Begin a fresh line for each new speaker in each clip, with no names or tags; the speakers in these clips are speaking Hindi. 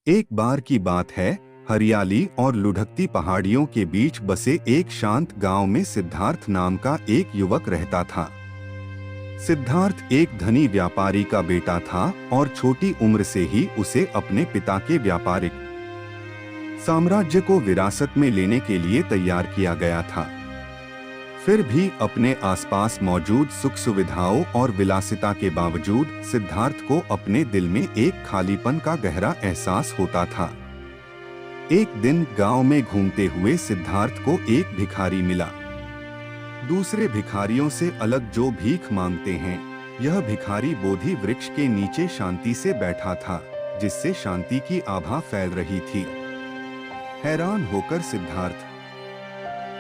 एक बार की बात है, हरियाली और लुढ़कती पहाड़ियों के बीच बसे एक शांत गांव में सिद्धार्थ नाम का एक युवक रहता था। सिद्धार्थ एक धनी व्यापारी का बेटा था और छोटी उम्र से ही उसे अपने पिता के व्यापारिक साम्राज्य को विरासत में लेने के लिए तैयार किया गया था। फिर भी अपने आसपास मौजूद सुख सुविधाओं और विलासिता के बावजूद सिद्धार्थ को अपने दिल में एक खालीपन का गहरा एहसास होता था। एक दिन गांव में घूमते हुए सिद्धार्थ को एक भिखारी मिला। दूसरे भिखारियों से अलग जो भीख मांगते हैं, यह भिखारी बोधि वृक्ष के नीचे शांति से बैठा था, जिससे शांति की आभा फैल रही थी। हैरान होकर सिद्धार्थ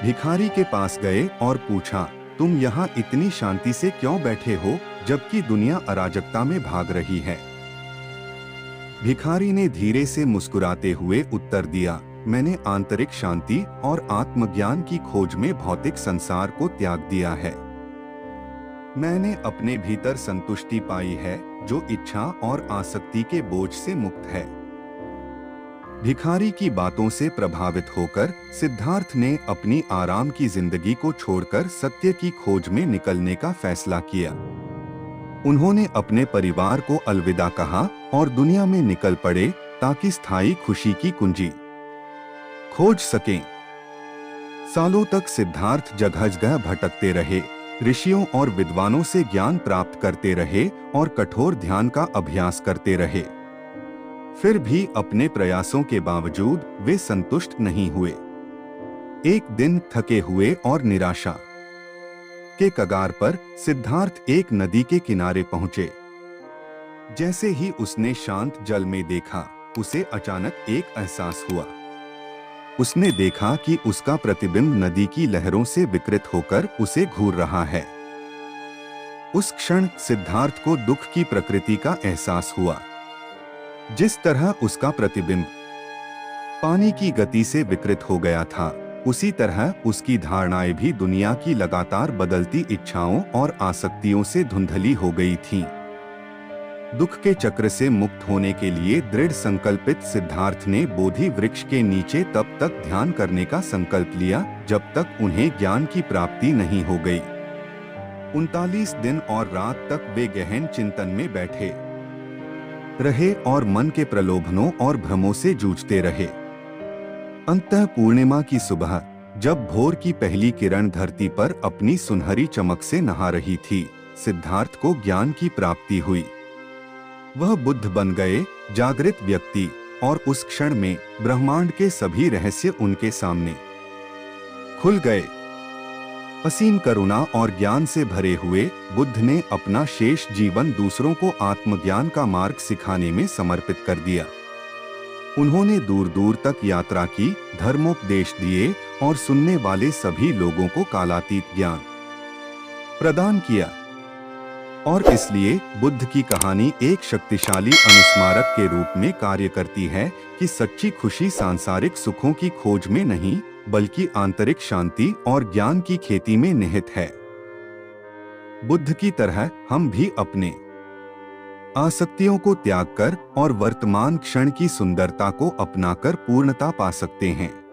भिखारी के पास गए और पूछा, तुम यहाँ इतनी शांति से क्यों बैठे हो, जबकि दुनिया अराजकता में भाग रही है? भिखारी ने धीरे से मुस्कुराते हुए उत्तर दिया, मैंने आंतरिक शांति और आत्मज्ञान की खोज में भौतिक संसार को त्याग दिया है। मैंने अपने भीतर संतुष्टि पाई है, जो इच्छा और आसक्ति के बोझ से मुक्त है। भिखारी की बातों से प्रभावित होकर सिद्धार्थ ने अपनी आराम की जिंदगी को छोड़कर सत्य की खोज में निकलने का फैसला किया। उन्होंने अपने परिवार को अलविदा कहा और दुनिया में निकल पड़े ताकि स्थायी खुशी की कुंजी खोज सकें। सालों तक सिद्धार्थ जगह जगह भटकते रहे, ऋषियों और विद्वानों से ज्ञान प्राप्त करते रहे और कठोर ध्यान का अभ्यास करते रहे। फिर भी अपने प्रयासों के बावजूद वे संतुष्ट नहीं हुए। एक दिन थके हुए और निराशा के कगार पर सिद्धार्थ एक नदी के किनारे पहुंचे। जैसे ही उसने शांत जल में देखा, उसे अचानक एक एहसास हुआ। उसने देखा कि उसका प्रतिबिंब नदी की लहरों से विकृत होकर उसे घूर रहा है। उस क्षण सिद्धार्थ को दुख की प्रकृति का एहसास हुआ। जिस तरह उसका प्रतिबिंब पानी की गति से विकृत हो गया था, उसी तरह उसकी धारणाएं भी दुनिया की लगातार बदलती इच्छाओं और आसक्तियों से धुंधली हो गई थीं। दुख के चक्र से मुक्त होने के लिए दृढ़ संकल्पित सिद्धार्थ ने बोधि वृक्ष के नीचे तब तक ध्यान करने का संकल्प लिया जब तक उन्हें ज्ञान की प्राप्ति नहीं हो गई। 39 दिन और रात तक वे गहन चिंतन में बैठे रहे और मन के प्रलोभनों और भ्रमों से जूझते रहे। अंततः पूर्णिमा की सुबह, जब भोर की पहली किरण धरती पर अपनी सुनहरी चमक से नहा रही थी, सिद्धार्थ को ज्ञान की प्राप्ति हुई। वह बुद्ध बन गए, जागृत व्यक्ति, और उस क्षण में ब्रह्मांड के सभी रहस्य उनके सामने खुल गए। असीम करुणा और ज्ञान से भरे हुए बुद्ध ने अपना शेष जीवन दूसरों को आत्मज्ञान का मार्ग सिखाने में समर्पित कर दिया। उन्होंने दूर दूर तक यात्रा की, धर्मोपदेश दिए और सुनने वाले सभी लोगों को कालातीत ज्ञान प्रदान किया। और इसलिए बुद्ध की कहानी एक शक्तिशाली अनुस्मारक के रूप में कार्य करती है कि सच्ची खुशी सांसारिक सुखों की खोज में नहीं, बल्कि आंतरिक शांति और ज्ञान की खेती में निहित है। बुद्ध की तरह हम भी अपने आसक्तियों को त्याग कर और वर्तमान क्षण की सुंदरता को अपनाकर पूर्णता पा सकते हैं।